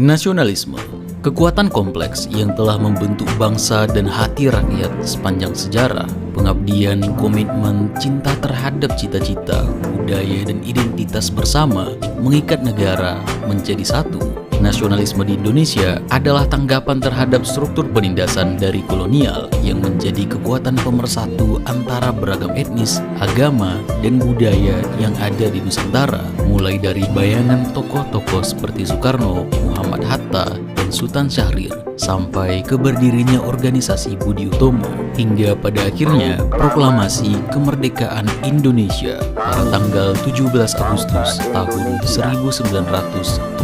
Nasionalisme, kekuatan kompleks yang telah membentuk bangsa dan hati rakyat sepanjang sejarah. Pengabdian, komitmen, cinta terhadap cita-cita, budaya, dan identitas bersama mengikat negara menjadi satu. Nasionalisme di Indonesia adalah tanggapan terhadap struktur penindasan dari kolonial yang menjadi kekuatan pemersatu antara beragam etnis, agama, dan budaya yang ada di Nusantara. Mulai dari bayangan tokoh-tokoh seperti Soekarno, Muhammad Hatta, dan Sultan Syahrir, sampai ke berdirinya organisasi Budi Utomo, hingga pada akhirnya proklamasi kemerdekaan Indonesia pada tanggal 17 Agustus tahun 1945.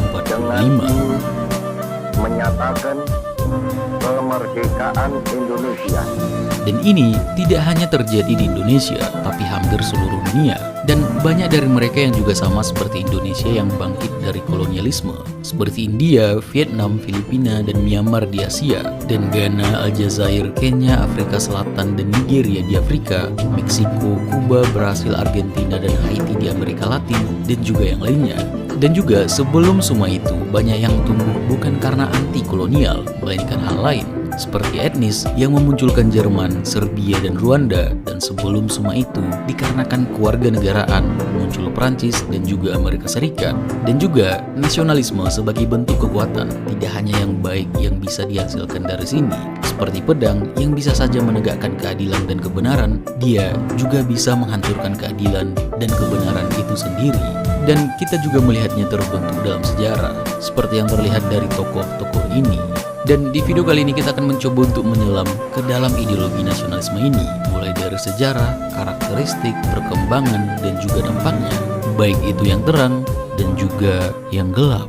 Menyatakan kemerdekaan Indonesia. Dan ini tidak hanya terjadi di Indonesia, tapi hampir seluruh dunia. Dan banyak dari mereka yang juga sama seperti Indonesia yang bangkit dari kolonialisme, seperti India, Vietnam, Filipina, dan Myanmar di Asia, dan Ghana, Aljazair, Kenya, Afrika Selatan, dan Nigeria di Afrika, Meksiko, Kuba, Brasil, Argentina, dan Haiti di Amerika Latin, dan juga yang lainnya. Dan juga sebelum semua itu, banyak yang tumbuh bukan karena anti-kolonial, melainkan hal lain, seperti etnis yang memunculkan Jerman, Serbia, dan Rwanda. Dan sebelum semua itu, dikarenakan kewarganegaraan, muncul Prancis dan juga Amerika Serikat. Dan juga nasionalisme sebagai bentuk kekuatan, tidak hanya yang baik yang bisa dihasilkan dari sini, seperti pedang yang bisa saja menegakkan keadilan dan kebenaran, dia juga bisa menghancurkan keadilan dan kebenaran itu sendiri. Dan kita juga melihatnya terbentuk dalam sejarah, seperti yang terlihat dari tokoh-tokoh ini. Dan di video kali ini kita akan mencoba untuk menyelam ke dalam ideologi nasionalisme ini, mulai dari sejarah, karakteristik, perkembangan, dan juga dampaknya, baik itu yang terang dan juga yang gelap.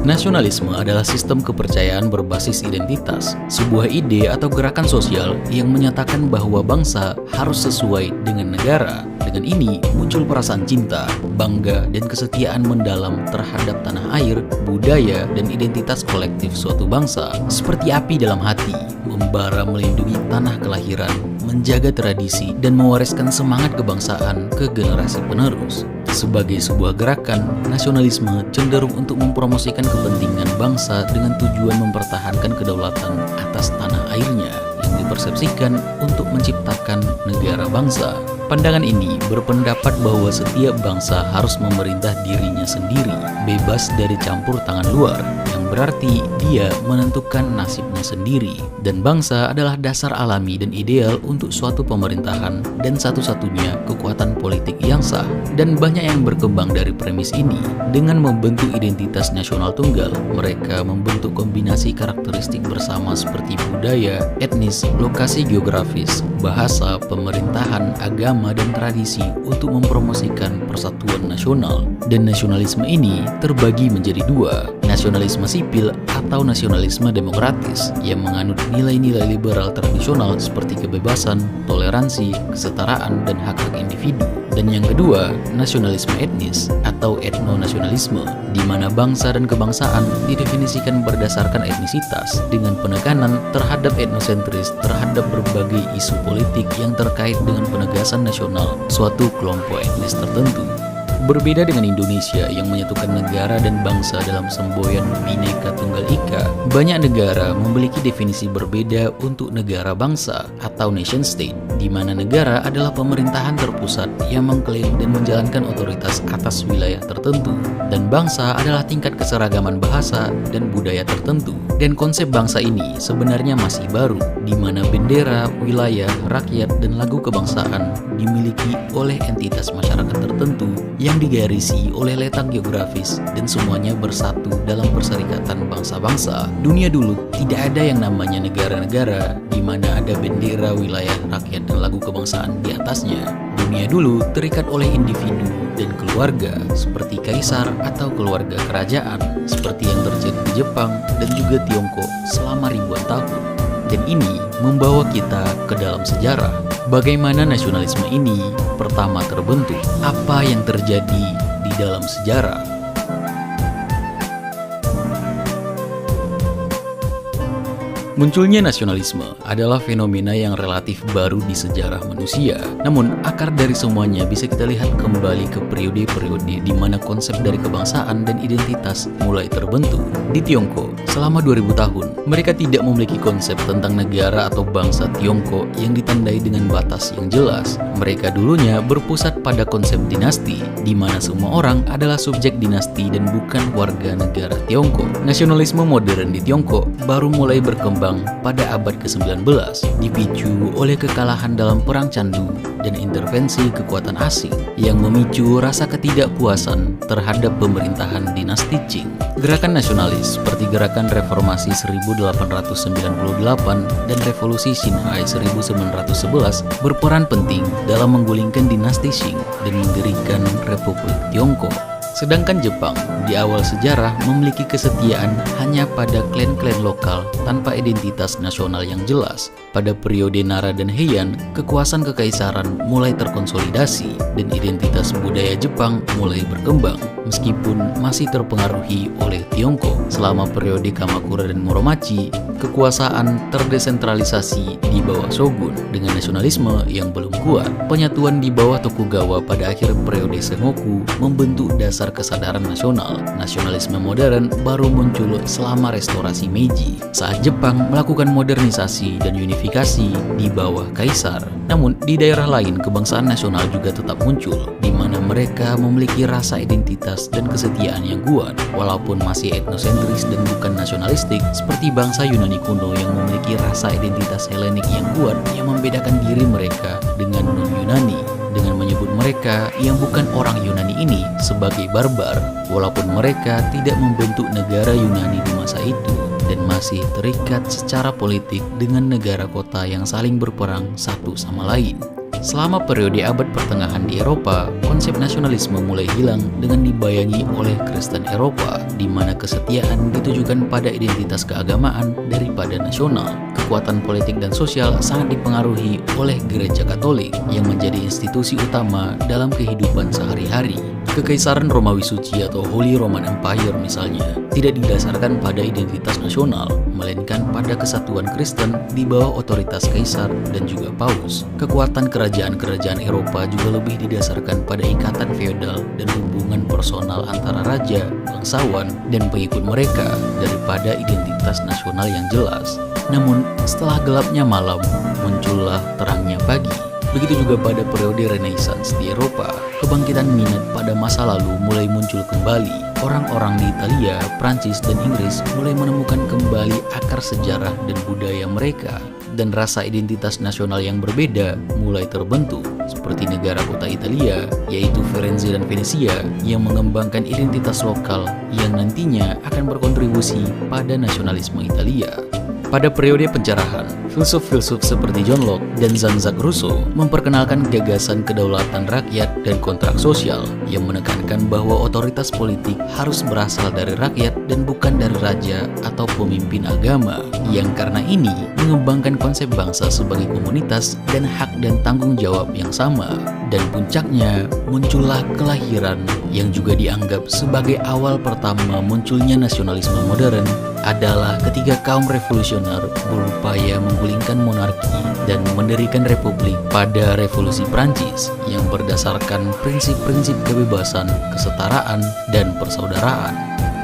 Nasionalisme adalah sistem kepercayaan berbasis identitas, sebuah ide atau gerakan sosial yang menyatakan bahwa bangsa harus sesuai dengan negara. Dengan ini, muncul perasaan cinta, bangga, dan kesetiaan mendalam terhadap tanah air, budaya, dan identitas kolektif suatu bangsa. Seperti api dalam hati, membara melindungi tanah kelahiran, menjaga tradisi, dan mewariskan semangat kebangsaan ke generasi penerus. Sebagai sebuah gerakan, nasionalisme cenderung untuk mempromosikan kepentingan bangsa dengan tujuan mempertahankan kedaulatan atas tanah airnya yang dipersepsikan untuk menciptakan negara bangsa. Pandangan ini berpendapat bahwa setiap bangsa harus memerintah dirinya sendiri, bebas dari campur tangan luar, yang berarti dia menentukan nasibnya sendiri. Dan bangsa adalah dasar alami dan ideal untuk suatu pemerintahan dan satu-satunya kekuatan politik yang sah. Dan banyak yang berkembang dari premis ini. Dengan membentuk identitas nasional tunggal, mereka membentuk kombinasi karakteristik bersama seperti budaya, etnis, lokasi geografis, bahasa, pemerintahan, agama, dan tradisi untuk mempromosikan persatuan nasional. Dan nasionalisme ini terbagi menjadi dua, nasionalisme sipil atau nasionalisme demokratis yang menganut nilai-nilai liberal tradisional seperti kebebasan, toleransi, kesetaraan, dan hak-hak individu. Dan yang kedua, nasionalisme etnis atau etnonasionalisme, di mana bangsa dan kebangsaan didefinisikan berdasarkan etnisitas dengan penekanan terhadap etnosentris terhadap berbagai isu politik yang terkait dengan penegasan nasional suatu kelompok etnis tertentu. Berbeda dengan Indonesia yang menyatukan negara dan bangsa dalam semboyan Bhinneka Tunggal Ika, banyak negara memiliki definisi berbeda untuk negara bangsa atau nation state, di mana negara adalah pemerintahan terpusat yang mengklaim dan menjalankan otoritas atas wilayah tertentu, dan bangsa adalah tingkat keseragaman bahasa dan budaya tertentu. Dan konsep bangsa ini sebenarnya masih baru, di mana bendera, wilayah, rakyat, dan lagu kebangsaan dimiliki oleh entitas masyarakat tertentu yang digarisi oleh letak geografis dan semuanya bersatu dalam perserikatan bangsa-bangsa. Dunia dulu tidak ada yang namanya negara-negara di mana ada bendera, wilayah, rakyat, dan lagu kebangsaan di atasnya. Dunia dulu terikat oleh individu dan keluarga seperti kaisar atau keluarga kerajaan seperti yang terjadi di Jepang dan juga Tiongkok selama ribuan tahun. Dan ini membawa kita ke dalam sejarah. Bagaimana nasionalisme ini pertama terbentuk? Apa yang terjadi di dalam sejarah? Munculnya nasionalisme adalah fenomena yang relatif baru di sejarah manusia. Namun, akar dari semuanya bisa kita lihat kembali ke periode-periode di mana konsep dari kebangsaan dan identitas mulai terbentuk. Di Tiongkok, selama 2000 tahun, mereka tidak memiliki konsep tentang negara atau bangsa Tiongkok yang ditandai dengan batas yang jelas. Mereka dulunya berpusat pada konsep dinasti, di mana semua orang adalah subjek dinasti dan bukan warga negara Tiongkok. Nasionalisme modern di Tiongkok baru mulai berkembang pada abad ke-19, dipicu oleh kekalahan dalam Perang Candu dan intervensi kekuatan asing yang memicu rasa ketidakpuasan terhadap pemerintahan dinasti Qing. Gerakan nasionalis seperti gerakan reformasi 1898 dan revolusi Xinhai 1911 berperan penting dalam menggulingkan dinasti Qing dan mendirikan Republik Tiongkok. Sedangkan Jepang di awal sejarah memiliki kesetiaan hanya pada klan-klan lokal tanpa identitas nasional yang jelas. Pada periode Nara dan Heian, kekuasaan kekaisaran mulai terkonsolidasi dan identitas budaya Jepang mulai berkembang meskipun masih terpengaruhi oleh Tiongkok. Selama periode Kamakura dan Muromachi, kekuasaan terdesentralisasi di bawah shogun dengan nasionalisme yang belum kuat. Penyatuan di bawah Tokugawa pada akhir periode Sengoku membentuk dasar kesadaran nasional. Nasionalisme modern baru muncul selama restorasi Meiji, saat Jepang melakukan modernisasi dan unifikasi di bawah kaisar. Namun, di daerah lain kebangsaan nasional juga tetap muncul, di mana mereka memiliki rasa identitas dan kesetiaan yang kuat, walaupun masih etnosentris dan bukan nasionalistik, seperti bangsa Yunani kuno yang memiliki rasa identitas Helenik yang kuat yang membedakan diri mereka dengan non-Yunani, dengan menyebut mereka yang bukan orang Yunani ini sebagai barbar, walaupun mereka tidak membentuk negara Yunani di masa itu dan masih terikat secara politik dengan negara kota yang saling berperang satu sama lain. Selama periode abad pertengahan di Eropa, konsep nasionalisme mulai hilang dengan dibayangi oleh Kristen Eropa, di mana kesetiaan ditujukan pada identitas keagamaan daripada nasional. Kekuatan politik dan sosial sangat dipengaruhi oleh Gereja Katolik yang menjadi institusi utama dalam kehidupan sehari-hari. Kekaisaran Romawi Suci atau Holy Roman Empire misalnya, tidak didasarkan pada identitas nasional, melainkan pada kesatuan Kristen di bawah otoritas kaisar dan juga paus. Kekuatan kerajaan-kerajaan Eropa juga lebih didasarkan pada ikatan feodal dan hubungan personal antara raja, bangsawan, dan pengikut mereka daripada identitas nasional yang jelas. Namun, setelah gelapnya malam, muncullah terangnya pagi. Begitu juga pada periode Renaissance di Eropa, kebangkitan minat pada masa lalu mulai muncul kembali. Orang-orang di Italia, Prancis, dan Inggris mulai menemukan kembali akar sejarah dan budaya mereka, dan rasa identitas nasional yang berbeda mulai terbentuk, seperti negara kota Italia, yaitu Firenze dan Venesia, yang mengembangkan identitas lokal yang nantinya akan berkontribusi pada nasionalisme Italia. Pada periode pencerahan, filsuf-filsuf seperti John Locke dan Jean-Jacques Rousseau memperkenalkan gagasan kedaulatan rakyat dan kontrak sosial yang menekankan bahwa otoritas politik harus berasal dari rakyat dan bukan dari raja atau pemimpin agama, yang karena ini mengembangkan konsep bangsa sebagai komunitas dan hak dan tanggung jawab yang sama. Dan puncaknya, muncullah kelahiran yang juga dianggap sebagai awal pertama munculnya nasionalisme modern adalah ketika kaum revolusioner berupaya menggulingkan monarki dan mendirikan republik pada revolusi Prancis yang berdasarkan prinsip-prinsip kebebasan, kesetaraan, dan persaudaraan.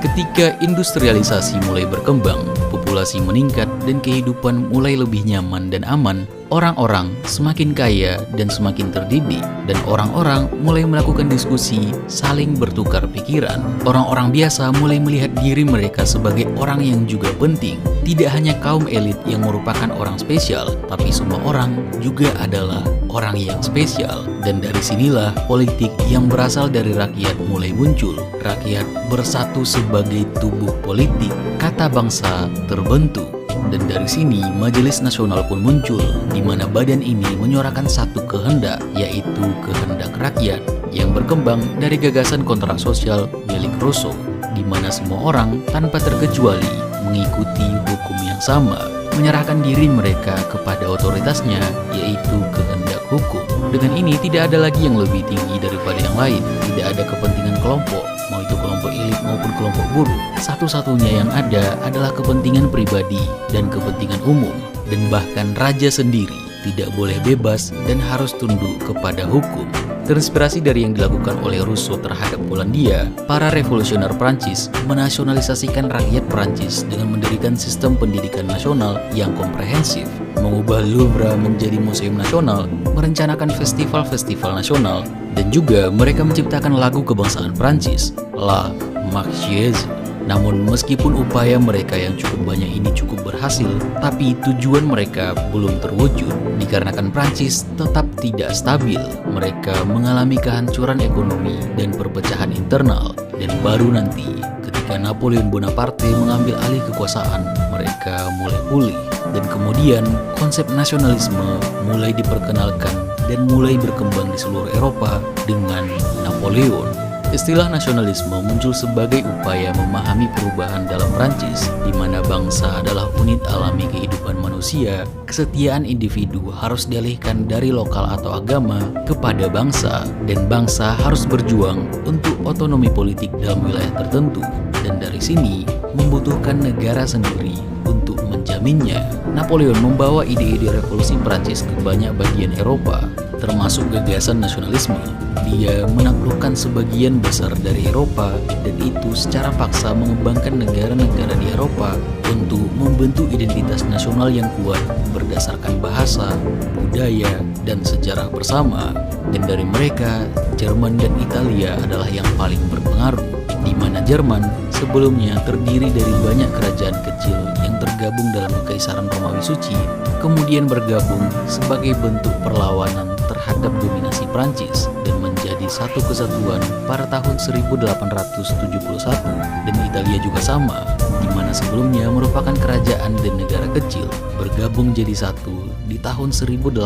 Ketika industrialisasi mulai berkembang, populasi meningkat dan kehidupan mulai lebih nyaman dan aman, orang-orang semakin kaya dan semakin terdidik, dan orang-orang mulai melakukan diskusi, saling bertukar pikiran. Orang-orang biasa mulai melihat diri mereka sebagai orang yang juga penting. Tidak hanya kaum elit yang merupakan orang spesial, tapi semua orang juga adalah orang yang spesial. Dan dari sinilah politik yang berasal dari rakyat mulai muncul. Rakyat bersatu sebagai tubuh politik, kata bangsa terbentuk. Dan dari sini Majelis Nasional pun muncul, di mana badan ini menyuarakan satu kehendak, yaitu kehendak rakyat, yang berkembang dari gagasan kontrak sosial milik Rousseau, di mana semua orang tanpa terkecuali mengikuti hukum yang sama, menyerahkan diri mereka kepada otoritasnya, yaitu kehendak hukum. Dengan ini tidak ada lagi yang lebih tinggi daripada yang lain. Tidak ada kepentingan kelompok, mau itu kelompok elit maupun kelompok buruh. Satu-satunya yang ada adalah kepentingan pribadi dan kepentingan umum. Dan bahkan raja sendiri tidak boleh bebas dan harus tunduk kepada hukum. Terinspirasi dari yang dilakukan oleh Rousseau terhadap Polandia, para revolusioner Prancis menasionalisasikan rakyat Prancis dengan mendirikan sistem pendidikan nasional yang komprehensif, mengubah Louvre menjadi museum nasional, merencanakan festival-festival nasional, dan juga mereka menciptakan lagu kebangsaan Prancis, La Marseillaise. Namun meskipun upaya mereka yang cukup banyak ini cukup berhasil, tapi tujuan mereka belum terwujud dikarenakan Prancis tetap tidak stabil. Mereka mengalami kehancuran ekonomi dan perpecahan internal, dan baru nanti ketika Napoleon Bonaparte mengambil alih kekuasaan, mereka mulai pulih. Dan kemudian konsep nasionalisme mulai diperkenalkan dan mulai berkembang di seluruh Eropa dengan Napoleon. Istilah nasionalisme muncul sebagai upaya memahami perubahan dalam Prancis, di mana bangsa adalah unit alami kehidupan manusia. Kesetiaan individu harus dialihkan dari lokal atau agama kepada bangsa, dan bangsa harus berjuang untuk otonomi politik dalam wilayah tertentu. Dan dari sini membutuhkan negara sendiri untuk menjaminnya. Napoleon membawa ide-ide revolusi Prancis ke banyak bagian Eropa, termasuk gagasan nasionalisme. Dia menaklukkan sebagian besar dari Eropa, dan itu secara paksa mengembangkan negara-negara di Eropa untuk membentuk identitas nasional yang kuat berdasarkan bahasa, budaya, dan sejarah bersama. Dan dari mereka, Jerman dan Italia adalah yang paling berpengaruh, di mana Jerman sebelumnya terdiri dari banyak kerajaan kecil yang tergabung dalam Kekaisaran Romawi Suci, kemudian bergabung sebagai bentuk perlawanan terhadap dominasi Prancis dan menjadi satu kesatuan pada tahun 1871. Dan Italia juga sama, di mana sebelumnya merupakan kerajaan dan negara kecil, bergabung jadi satu di tahun 1862.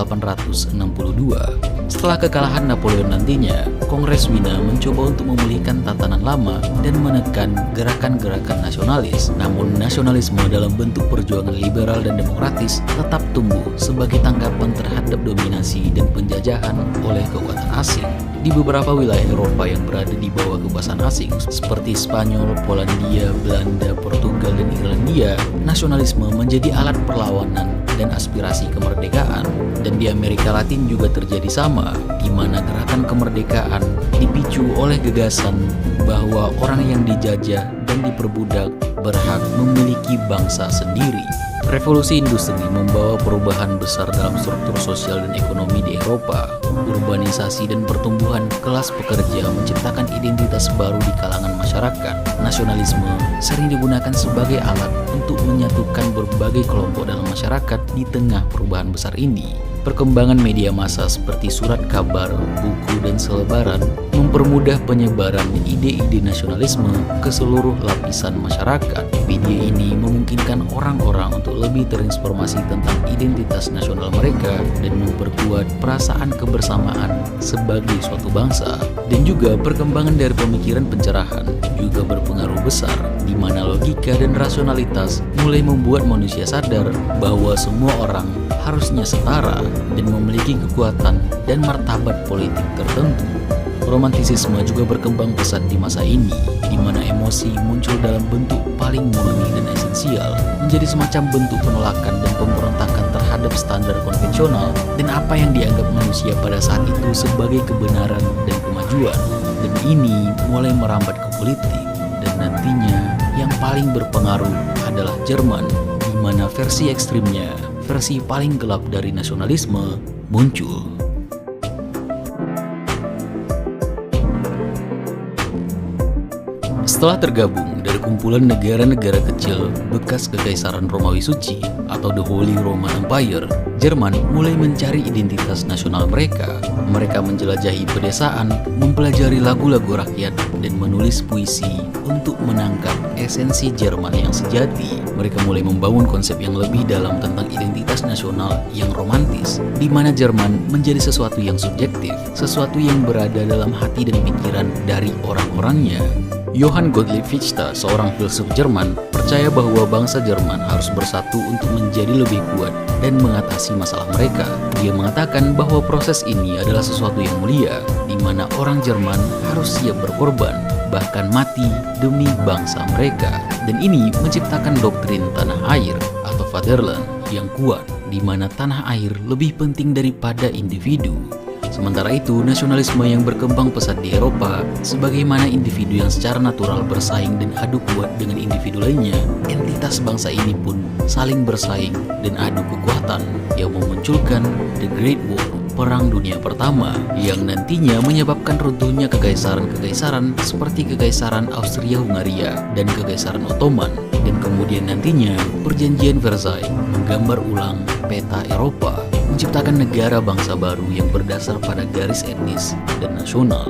Setelah kekalahan Napoleon nantinya, Kongres Wina mencoba untuk memulihkan tatanan lama dan menekan gerakan-gerakan nasionalis. Namun nasionalisme dalam bentuk perjuangan liberal dan demokratis tetap tumbuh sebagai tanggapan terhadap dominasi dan penjajahan oleh kekuatan asing. Di beberapa wilayah Eropa yang berada di bawah kekuasaan asing seperti Spanyol, Polandia, Belanda, Portugal, dan Irlandia, nasionalisme menjadi alat perlawanan dan aspirasi kemerdekaan. Dan di Amerika Latin juga terjadi sama, di mana gerakan kemerdekaan dipicu oleh gagasan bahwa orang yang dijajah dan diperbudak berhak memiliki bangsa sendiri. Revolusi industri membawa perubahan besar dalam struktur sosial dan ekonomi di Eropa. Urbanisasi dan pertumbuhan kelas pekerja menciptakan identitas baru di kalangan masyarakat. Nasionalisme sering digunakan sebagai alat untuk menyatukan berbagai kelompok dalam masyarakat di tengah perubahan besar ini. Perkembangan media massa seperti surat kabar, buku, dan selebaran mempermudah penyebaran ide-ide nasionalisme ke seluruh lapisan masyarakat. Media ini memungkinkan orang-orang untuk lebih terinformasi tentang identitas nasional mereka dan memperkuat perasaan kebersamaan sebagai suatu bangsa. Dan juga perkembangan dari pemikiran pencerahan juga berpengaruh besar, di mana logika dan rasionalitas mulai membuat manusia sadar bahwa semua orang harusnya setara dan memiliki kekuatan dan martabat politik tertentu. Romantisisme juga berkembang pesat di masa ini, di mana emosi muncul dalam bentuk paling murni dan esensial, menjadi semacam bentuk penolakan dan pemberontakan terhadap standar konvensional dan apa yang dianggap manusia pada saat itu sebagai kebenaran dan kemajuan. Dan ini mulai merambat ke politik, dan nantinya yang paling berpengaruh adalah Jerman, di mana versi ekstrimnya, versi paling gelap dari nasionalisme muncul. Setelah tergabung dari kumpulan negara-negara kecil bekas Kekaisaran Romawi Suci atau The Holy Roman Empire, Jerman mulai mencari identitas nasional mereka. Mereka menjelajahi pedesaan, mempelajari lagu-lagu rakyat, dan menulis puisi untuk menangkap esensi Jerman yang sejati. Mereka mulai membangun konsep yang lebih dalam tentang identitas nasional yang romantis, di mana Jerman menjadi sesuatu yang subjektif, sesuatu yang berada dalam hati dan pikiran dari orang-orangnya. Johann Gottlieb Fichte, seorang filsuf Jerman, percaya bahwa bangsa Jerman harus bersatu untuk menjadi lebih kuat dan mengatasi masalah mereka. Dia mengatakan bahwa proses ini adalah sesuatu yang mulia, di mana orang Jerman harus siap berkorban, bahkan mati demi bangsa mereka. Dan ini menciptakan doktrin tanah air atau Vaterland yang kuat, di mana tanah air lebih penting daripada individu. Sementara itu, nasionalisme yang berkembang pesat di Eropa, sebagaimana individu yang secara natural bersaing dan adu kuat dengan individu lainnya, entitas bangsa ini pun saling bersaing dan adu kekuatan yang memunculkan The Great War, Perang Dunia Pertama, yang nantinya menyebabkan runtuhnya kekaisaran-kekaisaran seperti Kekaisaran Austria-Hungaria dan Kekaisaran Ottoman, dan kemudian nantinya Perjanjian Versailles menggambar ulang peta Eropa, menciptakan negara bangsa baru yang berdasar pada garis etnis dan nasional.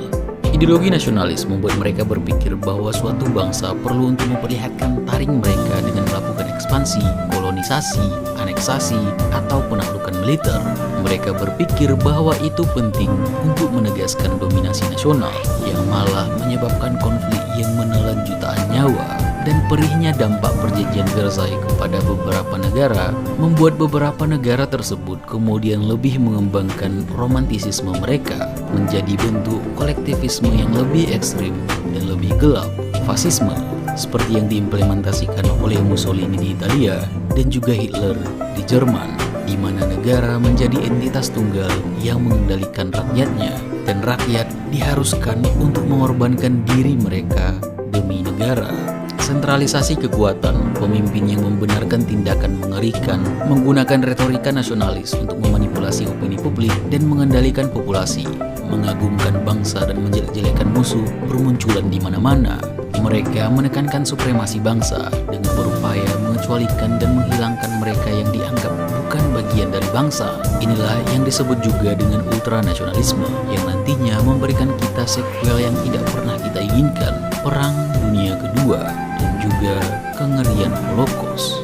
Ideologi nasionalis membuat mereka berpikir bahwa suatu bangsa perlu untuk memperlihatkan taring mereka dengan melakukan ekspansi, kolonisasi, aneksasi, atau penaklukan militer. Mereka berpikir bahwa itu penting untuk menegaskan dominasi nasional, yang malah menyebabkan konflik yang menelan jutaan nyawa. Dan perihnya dampak Perjanjian Versailles kepada beberapa negara membuat beberapa negara tersebut kemudian lebih mengembangkan romantisisme mereka menjadi bentuk kolektivisme yang lebih ekstrim dan lebih gelap. Fasisme seperti yang diimplementasikan oleh Mussolini di Italia dan juga Hitler di Jerman, di mana negara menjadi entitas tunggal yang mengendalikan rakyatnya, dan rakyat diharuskan untuk mengorbankan diri mereka demi negara. Sentralisasi kekuatan, pemimpin yang membenarkan tindakan mengerikan, menggunakan retorika nasionalis untuk memanipulasi opini publik dan mengendalikan populasi, mengagungkan bangsa dan menjelek-jelekan musuh bermunculan di mana-mana. Mereka menekankan supremasi bangsa dengan berupaya mengecualikan dan menghilangkan mereka yang dianggap bukan bagian dari bangsa. Inilah yang disebut juga dengan ultranasionalisme, yang nantinya memberikan kita sequel yang tidak pernah kita inginkan, Perang Dunia Kedua dan juga kengerian Holocaust.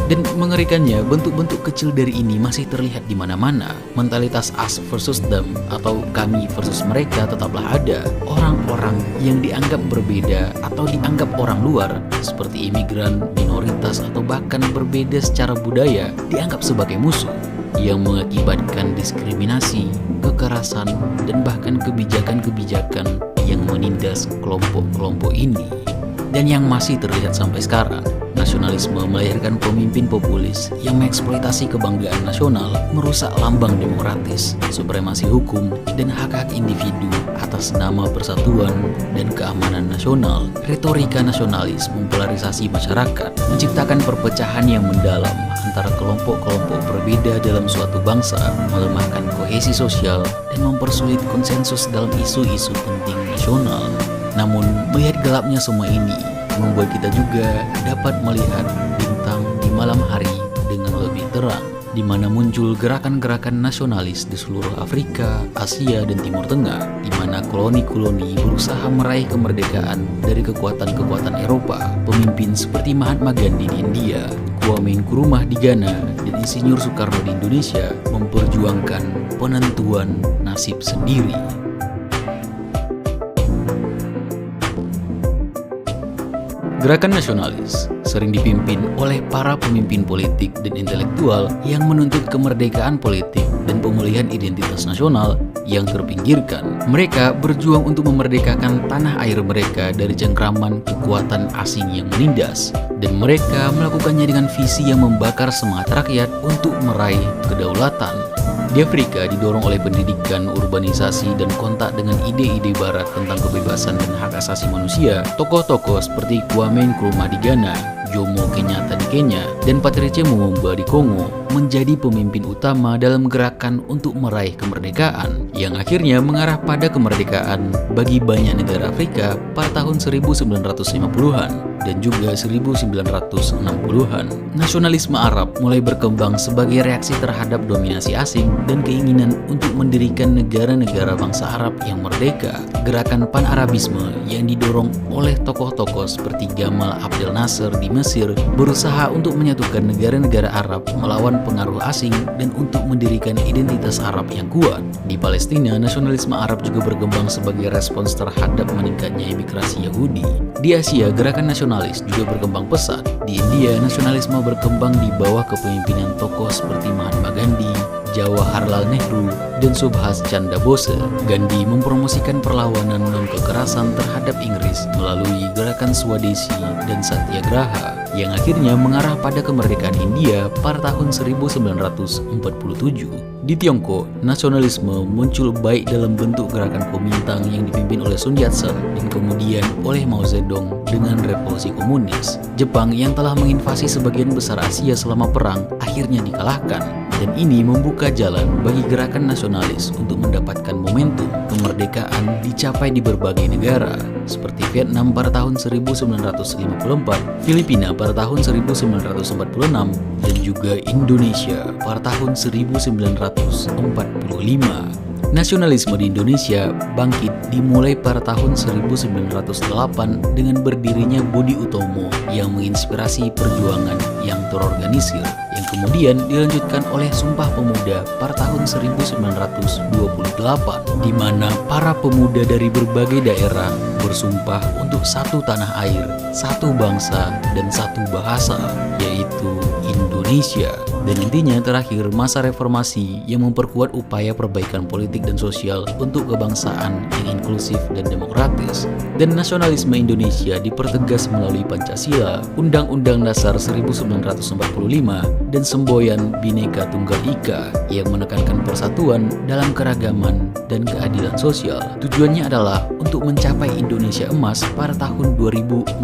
Dan mengerikannya, bentuk-bentuk kecil dari ini masih terlihat di mana-mana. Mentalitas us versus them atau kami versus mereka tetaplah ada. Orang-orang yang dianggap berbeda atau dianggap orang luar seperti imigran, minoritas, atau bahkan berbeda secara budaya dianggap sebagai musuh, yang mengakibatkan diskriminasi, kekerasan, dan bahkan kebijakan-kebijakan yang menindas kelompok-kelompok ini. Dan yang masih terlihat sampai sekarang, nasionalisme melahirkan pemimpin populis yang mengeksploitasi kebanggaan nasional, merusak lambang demokratis, supremasi hukum, dan hak-hak individu atas nama persatuan dan keamanan nasional. Retorika nasionalis mempolarisasi masyarakat, menciptakan perpecahan yang mendalam antara kelompok-kelompok berbeda dalam suatu bangsa, melemahkan kohesi sosial, dan mempersulit konsensus dalam isu-isu penting nasional. Namun, melihat gelapnya semua ini membuat kita juga dapat melihat bintang di malam hari dengan lebih terang, di mana muncul gerakan-gerakan nasionalis di seluruh Afrika, Asia, dan Timur Tengah, di mana koloni-koloni berusaha meraih kemerdekaan dari kekuatan-kekuatan Eropa. Pemimpin seperti Mahatma Gandhi di India, Kwame Nkrumah di Ghana, dan Insinyur Soekarno di Indonesia memperjuangkan penentuan nasib sendiri. Gerakan nasionalis sering dipimpin oleh para pemimpin politik dan intelektual yang menuntut kemerdekaan politik dan pemulihan identitas nasional yang terpinggirkan. Mereka berjuang untuk memerdekakan tanah air mereka dari cengkraman kekuatan asing yang menindas, dan mereka melakukannya dengan visi yang membakar semangat rakyat untuk meraih kedaulatan. Di Afrika didorong oleh pendidikan, urbanisasi, dan kontak dengan ide-ide barat tentang kebebasan dan hak asasi manusia. Tokoh-tokoh seperti Kwame Nkrumah di Ghana, Jomo Kenyatta di Kenya, dan Patrice Lumumba di Kongo menjadi pemimpin utama dalam gerakan untuk meraih kemerdekaan, yang akhirnya mengarah pada kemerdekaan bagi banyak negara Afrika pada tahun 1950-an dan juga 1960-an. Nasionalisme Arab mulai berkembang sebagai reaksi terhadap dominasi asing dan keinginan untuk mendirikan negara-negara bangsa Arab yang merdeka. Gerakan Pan-Arabisme yang didorong oleh tokoh-tokoh seperti Gamal Abdel Nasser di Mesir berusaha untuk menyatukan negara-negara Arab melawan pengaruh asing dan untuk mendirikan identitas Arab yang kuat. Di Palestina, nasionalisme Arab juga berkembang sebagai respons terhadap meningkatnya imigrasi Yahudi. Di Asia, gerakan nasionalis juga berkembang pesat. Di India, nasionalisme berkembang di bawah kepemimpinan tokoh seperti Mahatma Gandhi, Jawaharlal Nehru, dan Subhas Chandra Bose. Gandhi mempromosikan perlawanan non kekerasan terhadap Inggris melalui gerakan Swadesi dan Satyagraha yang akhirnya mengarah pada kemerdekaan India pada tahun 1947. Di Tiongkok, nasionalisme muncul baik dalam bentuk gerakan Kuomintang yang dipimpin oleh Sun Yat-sen dan kemudian oleh Mao Zedong dengan revolusi komunis. Jepang yang telah menginvasi sebagian besar Asia selama perang akhirnya dikalahkan. Dan ini membuka jalan bagi gerakan nasionalis untuk mendapatkan momentum kemerdekaan dicapai di berbagai negara, seperti Vietnam pada tahun 1954, Filipina pada tahun 1946, dan juga Indonesia pada tahun 1945. Nasionalisme di Indonesia bangkit dimulai pada tahun 1908 dengan berdirinya Budi Utomo yang menginspirasi perjuangan yang terorganisir, yang kemudian dilanjutkan oleh Sumpah Pemuda pada tahun 1928, di mana para pemuda dari berbagai daerah bersumpah untuk satu tanah air, satu bangsa, dan satu bahasa, yaitu Indonesia. Dan intinya terakhir, masa reformasi yang memperkuat upaya perbaikan politik dan sosial untuk kebangsaan yang inklusif dan demokratis. Dan nasionalisme Indonesia dipertegas melalui Pancasila, Undang-Undang Dasar 1945, dan semboyan Bhinneka Tunggal Ika yang menekankan persatuan dalam keragaman dan keadilan sosial. Tujuannya adalah untuk mencapai Indonesia emas pada tahun 2045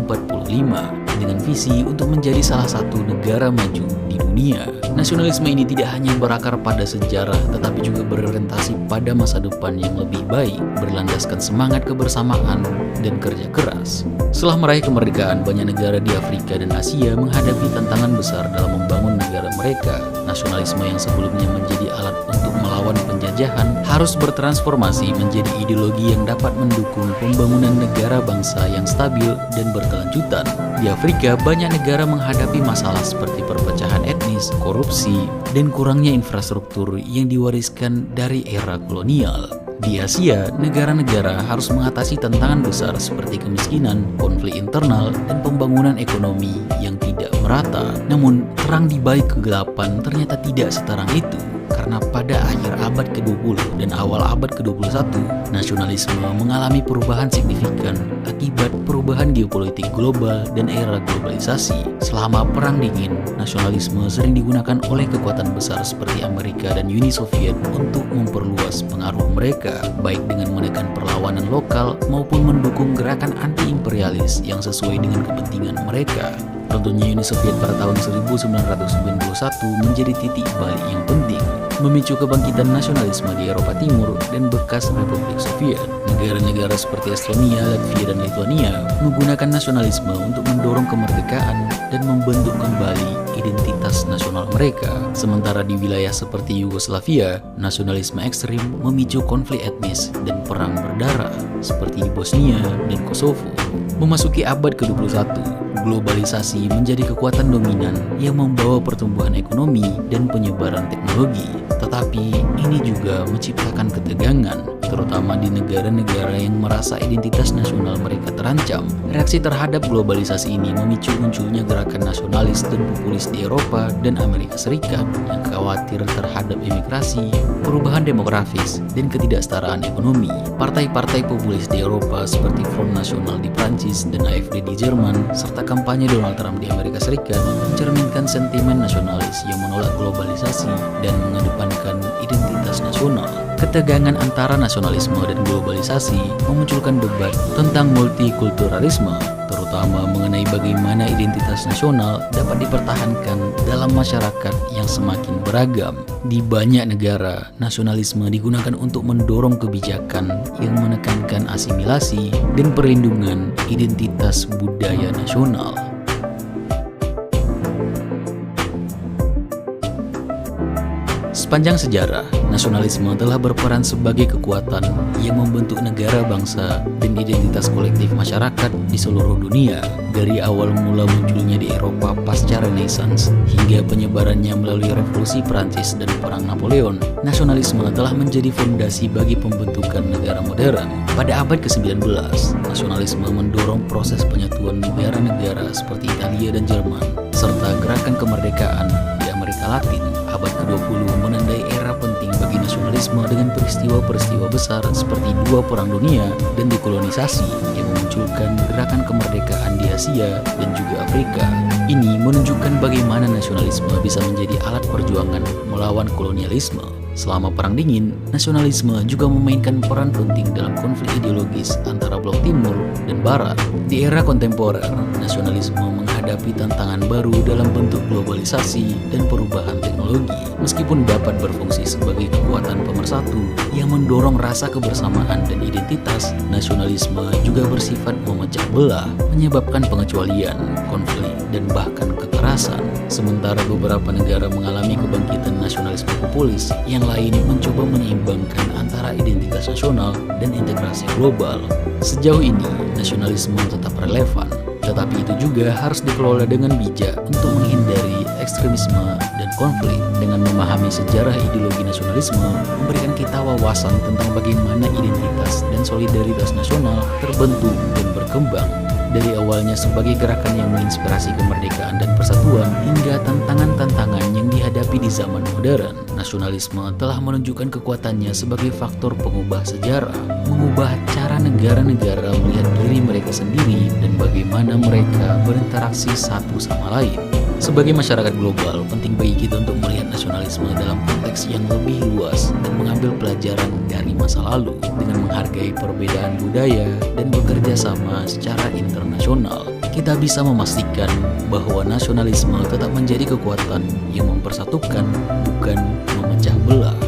dengan visi untuk menjadi salah satu negara maju di dunia. Nasionalisme ini tidak hanya berakar pada sejarah, tetapi juga berorientasi pada masa depan yang lebih baik, berlandaskan semangat kebersamaan dan kerja keras. Setelah meraih kemerdekaan, banyak negara di Afrika dan Asia menghadapi tantangan besar dalam membangun negara mereka. Nasionalisme yang sebelumnya menjadi alat untuk melawan penjajahan harus bertransformasi menjadi ideologi yang dapat mendukung pembangunan negara bangsa yang stabil dan berkelanjutan. Di Afrika, banyak negara menghadapi masalah seperti perpecahan etnis, korupsi, dan kurangnya infrastruktur yang diwariskan dari era kolonial. Di Asia, negara-negara harus mengatasi tantangan besar seperti kemiskinan, konflik internal, dan pembangunan ekonomi yang tidak merata. Namun, terang di balik kegelapan ternyata tidak seterang itu. Karena pada akhir abad ke-20 dan awal abad ke-21, nasionalisme mengalami perubahan signifikan akibat perubahan geopolitik global dan era globalisasi. Selama Perang Dingin, nasionalisme sering digunakan oleh kekuatan besar seperti Amerika dan Uni Soviet untuk memperluas pengaruh mereka, baik dengan menekan perlawanan lokal maupun mendukung gerakan anti-imperialis yang sesuai dengan kepentingan mereka. Tentunya Uni Soviet pada tahun 1991 menjadi titik balik yang penting, memicu kebangkitan nasionalisme di Eropa Timur dan bekas Republik Soviet. Negara-negara seperti Estonia, Latvia, dan Lithuania menggunakan nasionalisme untuk mendorong kemerdekaan dan membentuk kembali identitas nasional mereka. Sementara di wilayah seperti Yugoslavia, nasionalisme ekstrim memicu konflik etnis dan perang berdarah seperti di Bosnia dan Kosovo. Memasuki abad ke-21, globalisasi menjadi kekuatan dominan yang membawa pertumbuhan ekonomi dan penyebaran teknologi. Tetapi ini juga menciptakan ketegangan, terutama di negara-negara yang merasa identitas nasional mereka terancam. Reaksi terhadap globalisasi ini memicu munculnya gerakan nasionalis dan populis di Eropa dan Amerika Serikat yang khawatir terhadap imigrasi, perubahan demografis, dan ketidaksetaraan ekonomi. Partai-partai populis di Eropa seperti Front Nasional di Prancis dan AfD di Jerman, serta kampanye Donald Trump di Amerika Serikat mencerminkan sentimen nasionalis yang menolak globalisasi dan mengedepankan identitas nasional. Ketegangan antara nasionalisme dan globalisasi memunculkan debat tentang multikulturalisme, terutama mengenai bagaimana identitas nasional dapat dipertahankan dalam masyarakat yang semakin beragam. Di banyak negara, nasionalisme digunakan untuk mendorong kebijakan yang menekankan asimilasi dan perlindungan identitas budaya nasional. Sepanjang sejarah, nasionalisme telah berperan sebagai kekuatan yang membentuk negara bangsa dan identitas kolektif masyarakat di seluruh dunia. Dari awal mula munculnya di Eropa pasca Renaissance hingga penyebarannya melalui Revolusi Prancis dan Perang Napoleon, nasionalisme telah menjadi fondasi bagi pembentukan negara modern. Pada abad ke-19, nasionalisme mendorong proses penyatuan negara-negara seperti Italia dan Jerman, serta gerakan kemerdekaan di Amerika Latin. Abad ke-20 menandai era penting bagi nasionalisme dengan peristiwa-peristiwa besar seperti dua perang dunia dan dekolonisasi yang memunculkan gerakan kemerdekaan di Asia dan juga Afrika. Ini menunjukkan bagaimana nasionalisme bisa menjadi alat perjuangan melawan kolonialisme. Selama Perang Dingin, nasionalisme juga memainkan peran penting dalam konflik ideologis antara Blok Timur dan Barat. Di era kontemporer, nasionalisme menghadapi tantangan baru dalam bentuk globalisasi dan perubahan teknologi. Meskipun dapat berfungsi sebagai kekuatan pemersatu yang mendorong rasa kebersamaan dan identitas, nasionalisme juga bersifat memecah belah, menyebabkan pengecualian, konflik, dan bahkan kekerasan. Sementara beberapa negara mengalami kebangkitan nasionalisme populis, yang lain mencoba menyeimbangkan antara identitas nasional dan integrasi global. Sejauh ini, nasionalisme tetap relevan, tetapi itu juga harus dikelola dengan bijak untuk menghindari ekstremisme dan konflik. Dengan memahami sejarah ideologi nasionalisme, memberikan kita wawasan tentang bagaimana identitas dan solidaritas nasional terbentuk dan berkembang. Dari awalnya sebagai gerakan yang menginspirasi kemerdekaan dan persatuan hingga tantangan-tantangan yang dihadapi di zaman modern, nasionalisme telah menunjukkan kekuatannya sebagai faktor pengubah sejarah, mengubah cara negara-negara melihat diri mereka sendiri dan bagaimana mereka berinteraksi satu sama lain. Sebagai masyarakat global, penting bagi kita untuk melihat nasionalisme dalam konteks yang lebih luas dan mengambil pelajaran dari masa lalu dengan menghargai perbedaan budaya dan bekerja sama secara internasional. Kita bisa memastikan bahwa nasionalisme tetap menjadi kekuatan yang mempersatukan, bukan memecah belah.